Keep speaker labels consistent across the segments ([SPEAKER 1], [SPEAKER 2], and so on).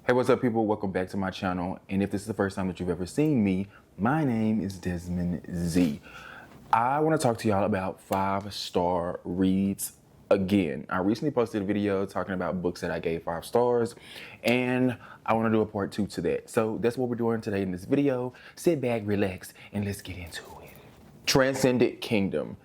[SPEAKER 1] Hey, what's up, people? Welcome back to my channel. And if this is the first time that you've ever seen me, my name is Desmond Z. I want to talk to y'all about 5-star reads again. I recently posted a video talking about books that I gave 5 stars, and I want to do a part 2 to that. So that's what we're doing today in this video. Sit back, relax, and let's get into it. Transcendent Kingdom.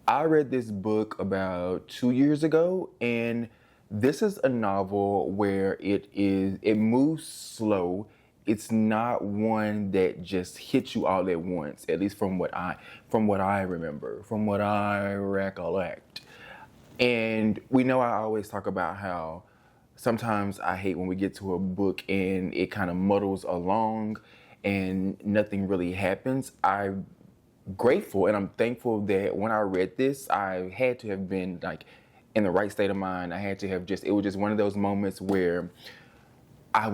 [SPEAKER 1] I read this book about 2 years ago, and this is a novel where it moves slow. It's not one that just hits you all at once, at least from what I remember, from what I recollect. And we know I always talk about how sometimes I hate when we get to a book and it kind of muddles along and nothing really happens. I'm grateful and I'm thankful that when I read this, I had to have been like in the right state of mind. I had to have it was just one of those moments where I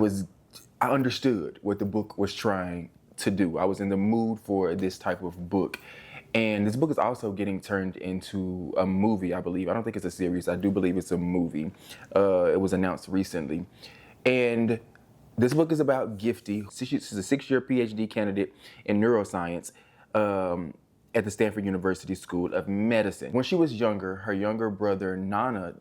[SPEAKER 1] understood what the book was trying to do. I was in the mood for this type of book. And this book is also getting turned into a movie, I believe. I don't think it's a series. I do believe it's a movie. It was announced recently. And this book is about Gifty. She's a 6-year PhD candidate in neuroscience at the Stanford University School of Medicine. When she was younger, her younger brother, Nana,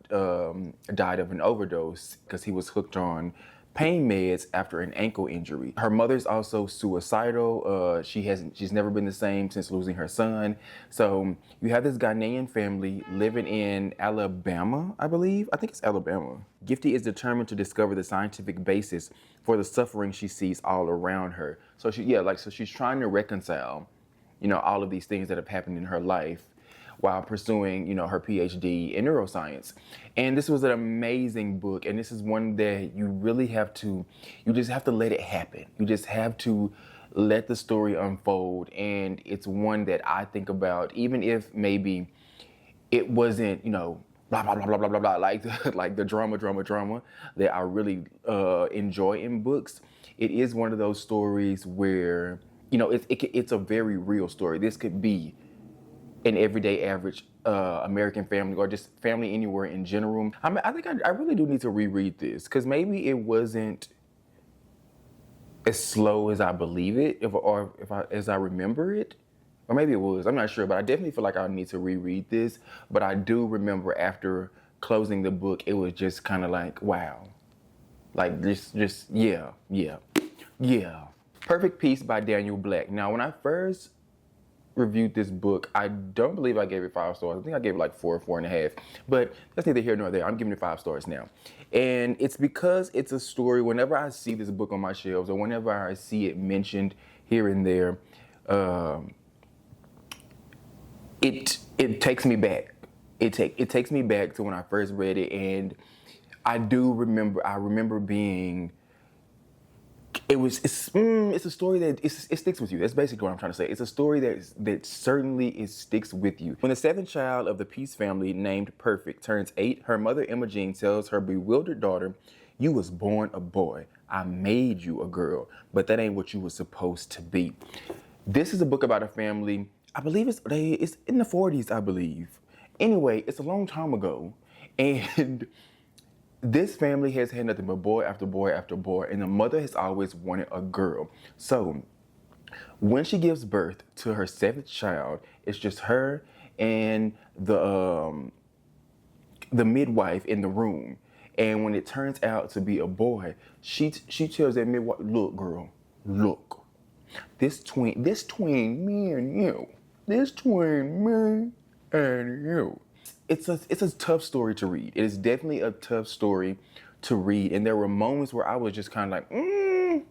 [SPEAKER 1] died of an overdose because he was hooked on pain meds after an ankle injury. Her mother's also suicidal. She's never been the same since losing her son. So you have this Ghanaian family living in Alabama, I believe. I think it's Alabama. Gifty is determined to discover the scientific basis for the suffering she sees all around her. So she's trying to reconcile, all of these things that have happened in her life while pursuing, her PhD in neuroscience. And this was an amazing book. And this is one that you just have to let it happen. You just have to let the story unfold. And it's one that I think about, even if maybe it wasn't, blah, blah, blah, blah, blah, blah, blah, like the drama that I really enjoy in books. It is one of those stories where, it's a very real story. This could be an everyday average American family or just family anywhere in general. I think I really do need to reread this because maybe it wasn't as slow as I believe it as I remember it. Or maybe it was, I'm not sure, but I definitely feel like I need to reread this. But I do remember after closing the book, it was just kind of like, wow. Like yeah. Perfect Peace by Daniel Black. Now, when I first reviewed this book, I don't believe I gave it 5 stars. I think I gave it like 4 or 4.5. But that's neither here nor there. I'm giving it 5 stars now. And it's because it's a story, whenever I see this book on my shelves or whenever I see it mentioned here and there, it takes me back. It takes me back to when I first read it, and I remember being, it's a story that it sticks with you. That's basically what I'm trying to say. It's a story that certainly sticks with you. When the 7th child of the Peace family, named Perfect, turns 8, her mother Imogene tells her bewildered daughter, "You was born a boy. I made you a girl, but that ain't what you was supposed to be." This is a book about a family. I believe it's in the 40s, I believe. Anyway, it's a long time ago, and this family has had nothing but boy after boy after boy, and the mother has always wanted a girl. So when she gives birth to her 7th child, it's just her and the midwife in the room. And when it turns out to be a boy, she tells that midwife, "Look, girl, look, this twin, me and you, It's a tough story to read. It is definitely a tough story to read. And there were moments where I was just kind of like,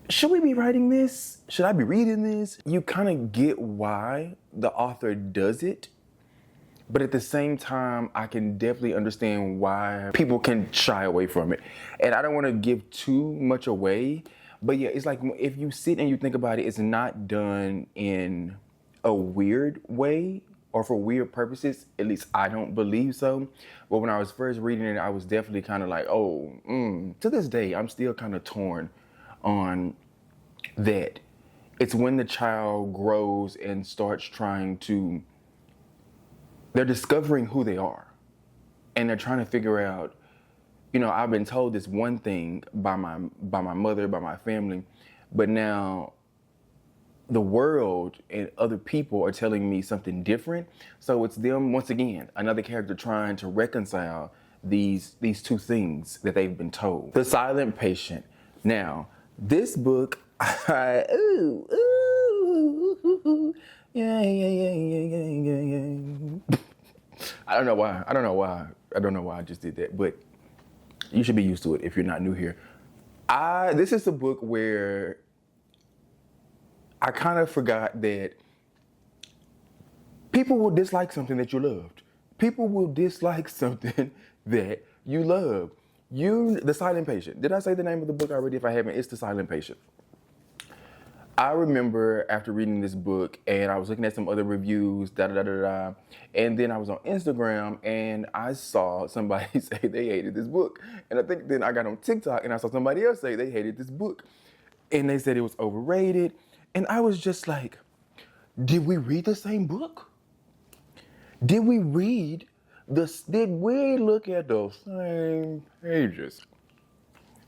[SPEAKER 1] should we be writing this? Should I be reading this? You kind of get why the author does it. But at the same time, I can definitely understand why people can shy away from it. And I don't want to give too much away. But yeah, it's like if you sit and you think about it, it's not done in a weird way or for weird purposes. At least I don't believe so. But when I was first reading it, I was definitely kind of like, to this day, I'm still kind of torn on that. It's when the child grows and starts they're discovering who they are. And they're trying to figure out you know, I've been told this one thing by my mother, by my family, but now the world and other people are telling me something different. So it's them, once again, another character trying to reconcile these two things that they've been told. The Silent Patient. Now, this book, yeah, yeah, yeah, yeah, yeah, yeah. I don't know why I just did that, but you should be used to it if you're not new here. This is a book where I kind of forgot that people will dislike something that you loved. People will dislike something that you love. The Silent Patient. Did I say the name of the book already? If I haven't, it's The Silent Patient. I remember after reading this book and I was looking at some other reviews, and then I was on Instagram and I saw somebody say they hated this book. And I think then I got on TikTok and I saw somebody else say they hated this book. And they said it was overrated. And I was just like, did we read the same book? Did we look at the same pages?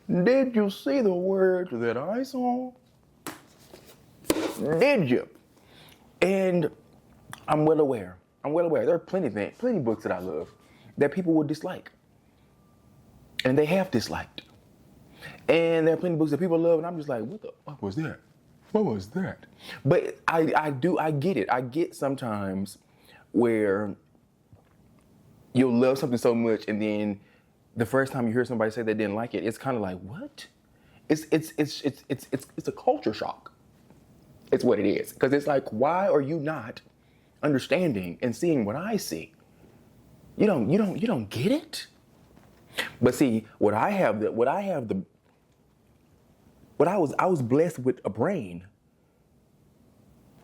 [SPEAKER 1] Did you see the words that I saw? Did you? And I'm well aware. There are plenty books that I love that people would dislike. And they have disliked. And there are plenty of books that people love, and I'm just like, what the fuck was that? What was that? But I get it. I get sometimes where you'll love something so much, and then the first time you hear somebody say they didn't like it, it's kind of like, what? It's a culture shock. It's what it is. Because it's like, why are you not understanding and seeing what I see? You don't get it? But see, I was blessed with a brain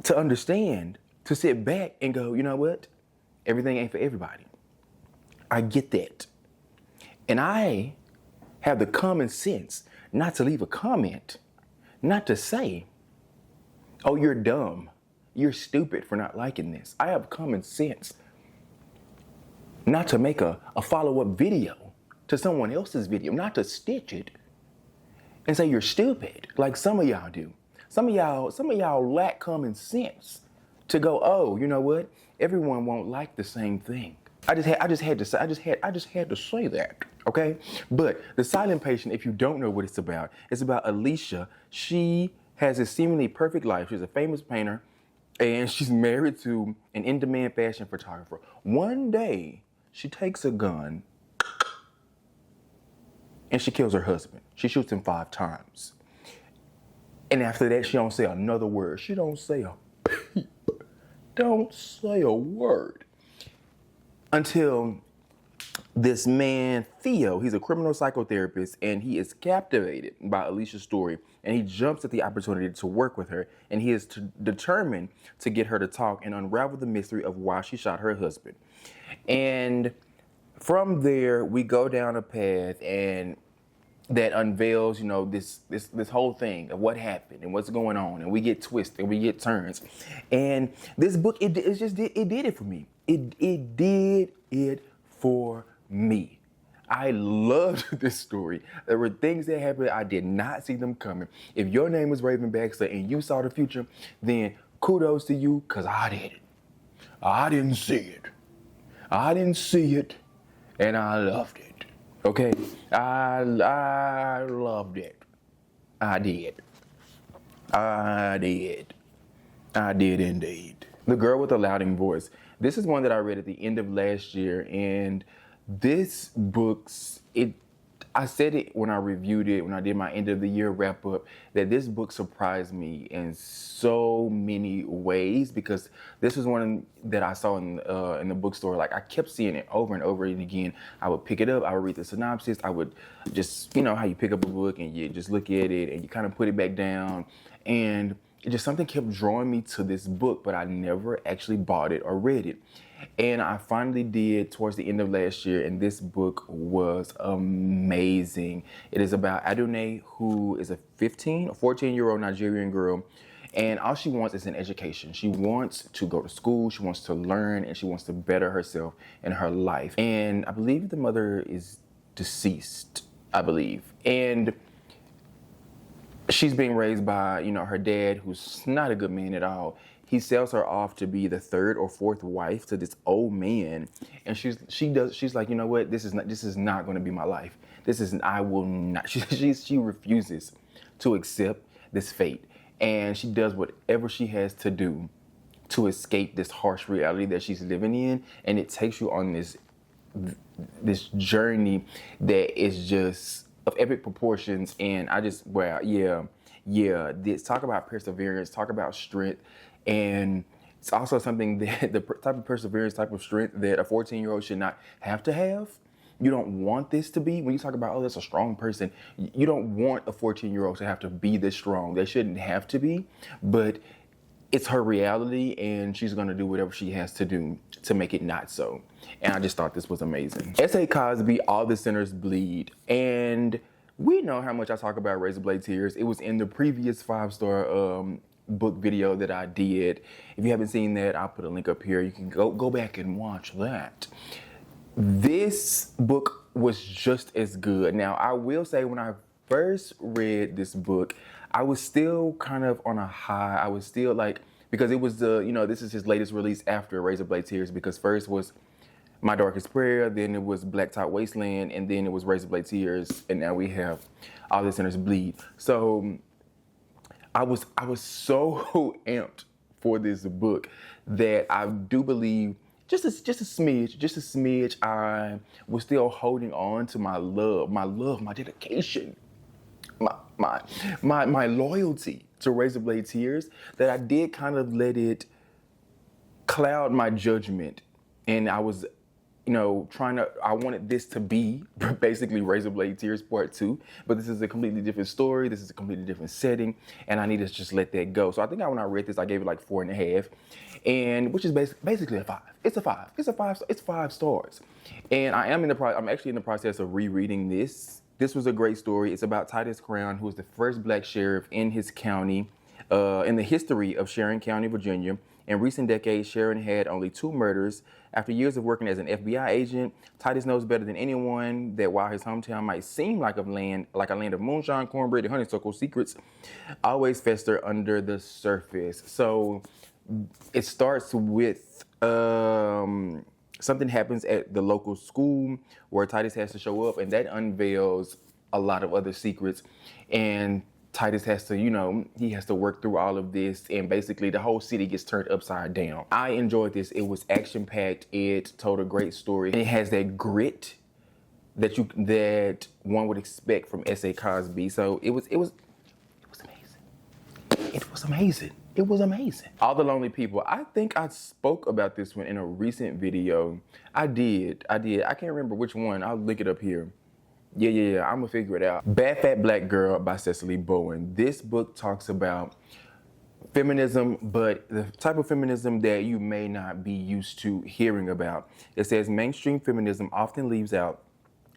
[SPEAKER 1] to understand, to sit back and go, you know what? Everything ain't for everybody. I get that. And I have the common sense not to leave a comment, not to say, oh, you're dumb, you're stupid for not liking this. I have common sense not to make a follow-up video to someone else's video, not to stitch it and say you're stupid, like some of y'all do. Some of y'all lack common sense to go, oh, you know what? Everyone won't like the same thing. I just had to say that, okay? But The Silent Patient, if you don't know what it's about Alicia. She has a seemingly perfect life. She's a famous painter, and she's married to an in-demand fashion photographer. One day, she takes a gun and she kills her husband. She shoots him 5 times. And after that, she don't say another word. She don't say a peep. Don't say a word. Until this man, Theo, he's a criminal psychotherapist, and he is captivated by Alicia's story, and he jumps at the opportunity to work with her, and he is determined to get her to talk and unravel the mystery of why she shot her husband. And from there, we go down a path and that unveils, you know, this whole thing of what happened and what's going on, and we get twists and we get turns. And this book, it did it for me. It did it for me. I loved this story. There were things that happened, I did not see them coming. If your name was Raven Baxter and you saw the future, then kudos to you, because I didn't. I didn't see it. I didn't see it, and I loved it. Okay? I loved it. I did. I did indeed. The Girl with the Louding Voice. This is one that I read at the end of last year, and this book's, I said it when I reviewed it, when I did my end of the year wrap up, that this book surprised me in so many ways, because this was one that I saw in the bookstore. Like, I kept seeing it over and over and again. I would pick it up, I would read the synopsis, I would just, you know how you pick up a book and you just look at it and you kind of put it back down, and it just something kept drawing me to this book, but I never actually bought it or read it. And I finally did towards the end of last year, and this book was amazing. It is about Adunne, who is a 14-year-old Nigerian girl, and all she wants is an education. She wants to go to school, she wants to learn, and she wants to better herself in her life. And I believe the mother is deceased, I believe. And she's being raised by, her dad, who's not a good man at all. He sells her off to be the third or fourth wife to this old man. And she's like, you know what? This is not going to be my life. I will not. She refuses to accept this fate. And she does whatever she has to do to escape this harsh reality that she's living in. And it takes you on this journey that is just of epic proportions. And I just, talk about perseverance, talk about strength. And it's also something that the type of perseverance, type of strength that a 14-year-old should not have to have. You don't want this to be, when you talk about, oh, that's a strong person, you don't want a 14-year-old to have to be this strong. They shouldn't have to be, but it's her reality, and she's going to do whatever she has to do to make it not so. And I just thought this was amazing. S.A. Cosby, All the Sinners Bleed. And we know how much I talk about Razor Blade Tears. It was in the previous 5-star book video that I did. If you haven't seen that, I'll put a link up here. You can go back and watch that. This book was just as good. Now, I will say, when I first read this book, I was still kind of on a high. I was still like, because it was this is his latest release after Razor Blade Tears, because first was My Darkest Prayer, then it was Blacktop Wasteland, and then it was Razor Blade Tears, and now we have All the Sinners Bleed. So I was so amped for this book that I do believe just a smidge, I was still holding on to my love, my dedication, my loyalty to Razor Blade Tears, that I did kind of let it cloud my judgment. And I was, I wanted this to be basically Razor Blade Tears Part 2, but this is a completely different story. This is a completely different setting, and I need to just let that go. So I think when I read this, I gave it like 4.5, and which is basically a 5. It's a 5. It's 5 stars. And I'm actually in the process of rereading this. This was a great story. It's about Titus Crown, who was the first black sheriff in his county, in the history of Sharon County, Virginia. In recent decades, Sharon had only 2 murders. After years of working as an FBI agent, Titus knows better than anyone that while his hometown might seem like a land of moonshine, cornbread, and honeysuckle, secrets always fester under the surface. So it starts with something happens at the local school where Titus has to show up, and that unveils a lot of other secrets. And Titus has to, he has to work through all of this, and basically the whole city gets turned upside down. I enjoyed this. It was action-packed. It told a great story. And it has that grit that one would expect from S.A. Cosby. So it was amazing. It was amazing. It was amazing. All the Lonely People. I think I spoke about this one in a recent video. I did. I can't remember which one. I'll link it up here. Yeah, I'm gonna figure it out. Bad Fat Black Girl by Cecily Bowen. This book talks about feminism, but the type of feminism that you may not be used to hearing about. It says mainstream feminism often leaves out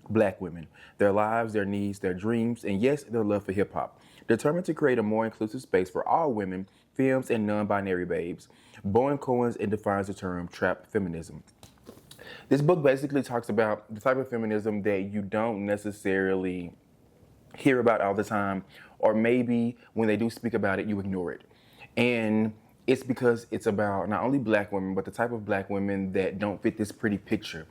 [SPEAKER 1] Black women, their lives, their needs, their dreams, and yes, their love for hip hop. Determined to create a more inclusive space for all women, femmes, and non-binary babes, Bowen coins and defines the term trap feminism. This book basically talks about the type of feminism that you don't necessarily hear about all the time, or maybe when they do speak about it, you ignore it. And it's because it's about not only Black women, but the type of Black women that don't fit this pretty picture.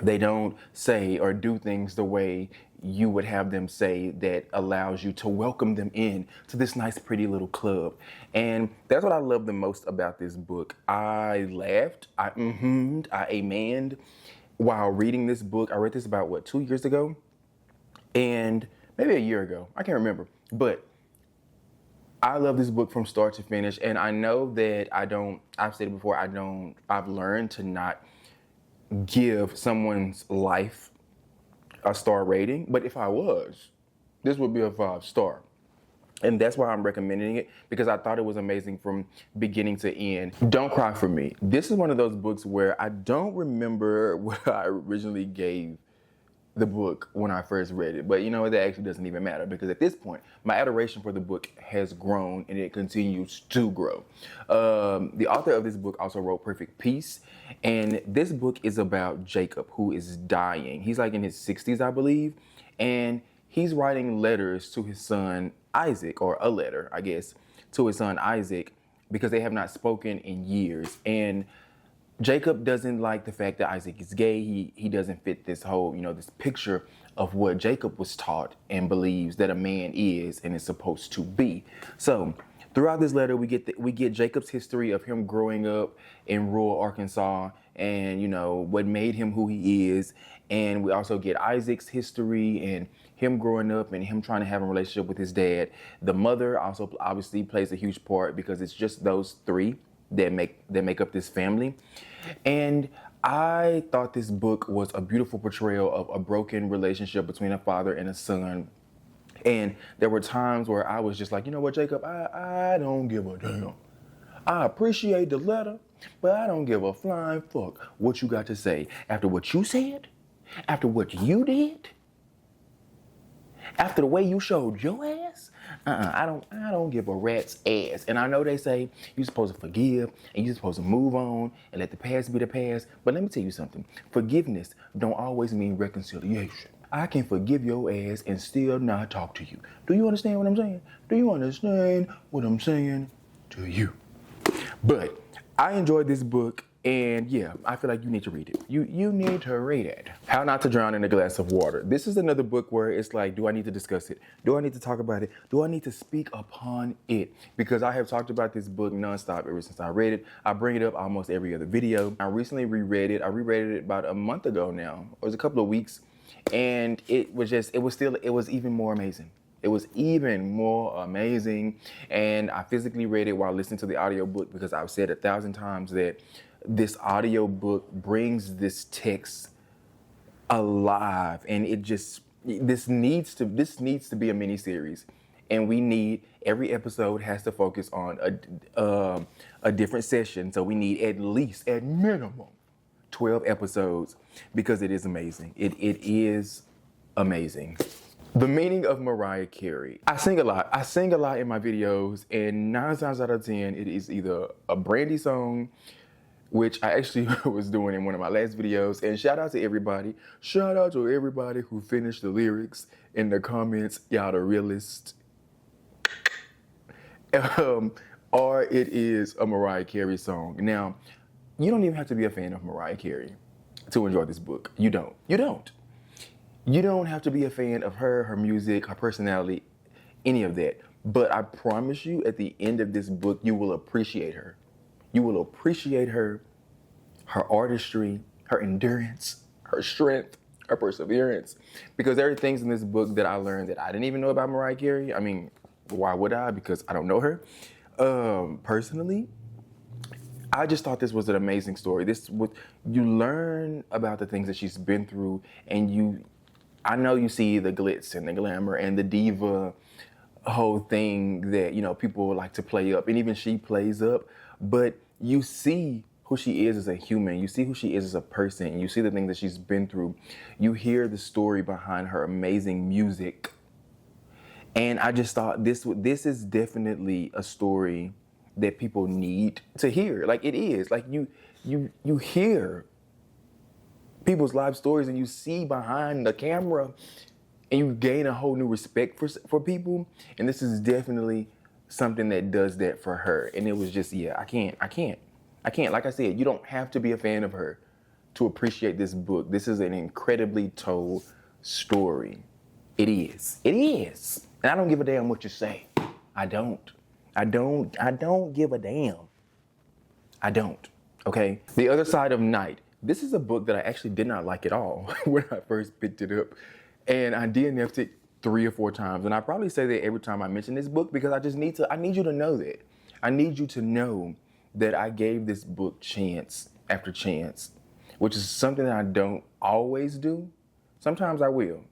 [SPEAKER 1] They don't say or do things the way you would have them say, that allows you to welcome them in to this nice, pretty little club. And that's what I love the most about this book. I laughed, I amened while reading this book. I read this about, 2 years ago? And maybe a year ago. I can't remember. But I love this book from start to finish. And I know that I've said it before, I've learned to not give someone's life a star rating, but if I was, this would be a 5-star. And that's why I'm recommending it, because I thought it was amazing from beginning to end. Don't Cry for Me. This is one of those books where I don't remember what I originally gave the book when I first read it. But you know what, that actually doesn't even matter, because at this point, my adoration for the book has grown and it continues to grow. The author of this book also wrote Perfect Peace. And this book is about Jacob, who is dying. He's like in his 60s, I believe. And he's writing letters to his son Isaac, or a letter, I guess, to his son Isaac, because they have not spoken in years. And Jacob doesn't like the fact that Isaac is gay. He doesn't fit this whole, this picture of what Jacob was taught and believes that a man is and is supposed to be. So throughout this letter, we get Jacob's history of him growing up in rural Arkansas and, what made him who he is. And we also get Isaac's history and him growing up and him trying to have a relationship with his dad. The mother also obviously plays a huge part, because it's just those three that make up this family. And I thought this book was a beautiful portrayal of a broken relationship between a father and a son. And there were times where I was just like, you know what, Jacob, I don't give a damn. I appreciate the letter, but I don't give a flying fuck what you got to say. After what you said, after what you did, after the way you showed your ass, I don't give a rat's ass. And I know they say you're supposed to forgive and you're supposed to move on and let the past be the past. But let me tell you something. Forgiveness don't always mean reconciliation. I can forgive your ass and still not talk to you. Do you understand what I'm saying? Do you understand what I'm saying to you? But I enjoyed this book. And yeah, I feel like you need to read it. You need to read it. How Not to Drown in a Glass of Water. This is another book where it's like, do I need to discuss it? Do I need to talk about it? Do I need to speak upon it? Because I have talked about this book nonstop ever since I read it. I bring it up almost every other video. I recently reread it. I reread it about a month ago now. It was a couple of weeks. And it was even more amazing. It was even more amazing. And I physically read it while listening to the audiobook, because I've said 1,000 times that this audiobook brings this text alive, and this needs to be a mini series, and every episode has to focus on a different session. So we need at minimum 12 episodes, because it is amazing. It is amazing. The meaning of Mariah Carey. I sing a lot in my videos, and 9 times out of 10 it is either a Brandy song, which I actually was doing in one of my last videos. And shout out to everybody. Shout out to everybody who finished the lyrics in the comments. Y'all the realest. Or it is a Mariah Carey song. Now, you don't even have to be a fan of Mariah Carey to enjoy this book. You don't. You don't have to be a fan of her music, her personality, any of that. But I promise you, at the end of this book, you will appreciate her. You will appreciate her artistry, her endurance, her strength, her perseverance. Because there are things in this book that I learned that I didn't even know about Mariah Carey. I mean, why would I? Because I don't know her. Personally, I just thought this was an amazing story. You learn about the things that she's been through, and I know you see the glitz and the glamour and the diva whole thing that, people like to play up, and even she plays up, but you see who she is as a human. You see who she is as a person. You see the things that she's been through. You hear the story behind her amazing music. And I just thought this is definitely a story that people need to hear. Like, it is. Like, you hear people's life stories, and you see behind the camera, and you gain a whole new respect for people. And this is definitely something that does that for her. And it was just, I can't. Like I said, you don't have to be a fan of her to appreciate this book. This is an incredibly told story. It is. And I don't give a damn what you say. I don't give a damn. I don't. Okay? The Other Side of Night. This is a book that I actually did not like at all when I first picked it up. And I DNF'd it 3 or 4 times. And I probably say that every time I mention this book, because I need you to know that. I need you to know that I gave this book chance after chance, which is something that I don't always do. Sometimes I will.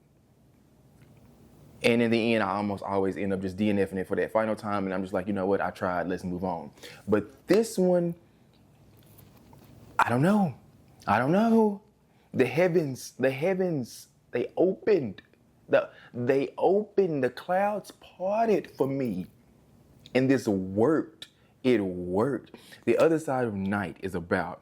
[SPEAKER 1] And in the end, I almost always end up just DNFing it for that final time. And I'm just like, you know what? I tried. Let's move on. But this one, I don't know. The heavens They opened. The clouds parted for me. And this worked. It worked. The Other Side of Night is about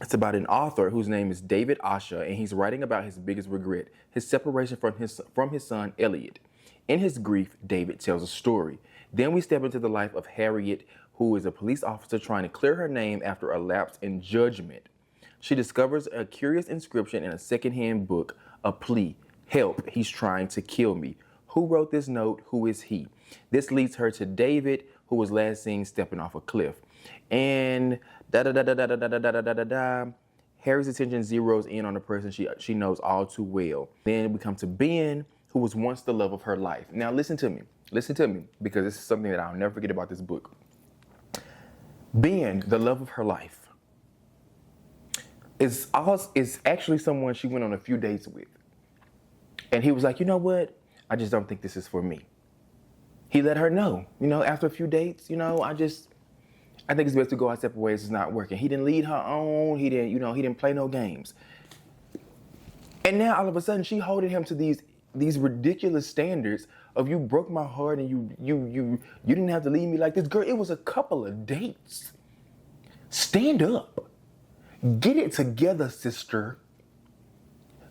[SPEAKER 1] It's about an author whose name is David Asha, and he's writing about his biggest regret, his separation from his son Elliot. In his grief, David tells a story. Then we step into the life of Harriet, who is a police officer trying to clear her name after a lapse in judgment. She discovers a curious inscription in a secondhand book, a plea, "Help, he's trying to kill me." Who wrote this note? Who is he? This leads her to David, who was last seen stepping off a cliff. And Harry's attention zeroes in on a person she knows all too well. Then we come to Ben, who was once the love of her life. Now listen to me, because this is something that I'll never forget about this book. Ben, the love of her life, is actually someone she went on a few dates with. And he was like, you know what? I just don't think this is for me. He let her know, after a few dates, I think it's best to go our separate ways. It's not working. He didn't lead her on. He didn't play no games. And now all of a sudden she holding him to these ridiculous standards of, you broke my heart and you didn't have to leave me like this. Girl, it was a couple of dates. Stand up. Get it together, sister.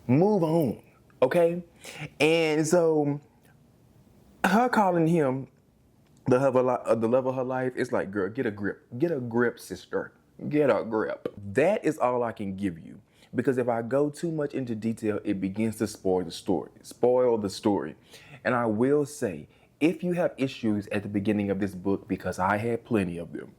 [SPEAKER 1] Move on, okay? And so her calling him the love of her life, it's like, girl, get a grip. Get a grip, sister. Get a grip. That is all I can give you. Because if I go too much into detail, it begins to spoil the story. And I will say, if you have issues at the beginning of this book, because I had plenty of them,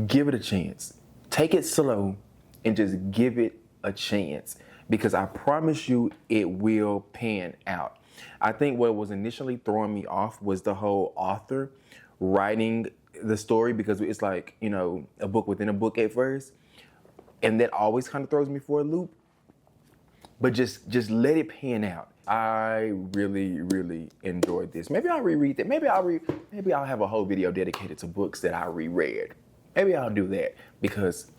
[SPEAKER 1] give it a chance. Take it slow and just give it a chance. Because I promise you, it will pan out. I think what was initially throwing me off was the whole author writing the story, because it's like, a book within a book at first. And that always kind of throws me for a loop. But just let it pan out. I really, really enjoyed this. Maybe I'll reread that. Maybe I'll have a whole video dedicated to books that I reread. Maybe I'll do that because,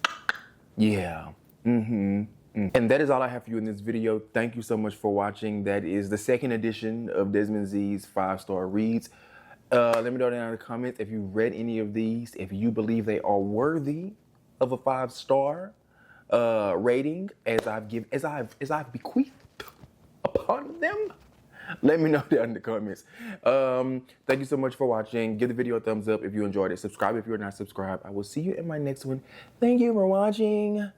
[SPEAKER 1] yeah. And that is all I have for you in this video. Thank you so much for watching. That is the second edition of Desmond Z's 5-star reads. Let me know down in the comments if you've read any of these, if you believe they are worthy of a 5-star rating as I've bequeathed upon them. Let me know down in the comments. Thank you so much for watching. Give the video a thumbs up if you enjoyed it. Subscribe if you're not subscribed. I will see you in my next one. Thank you for watching.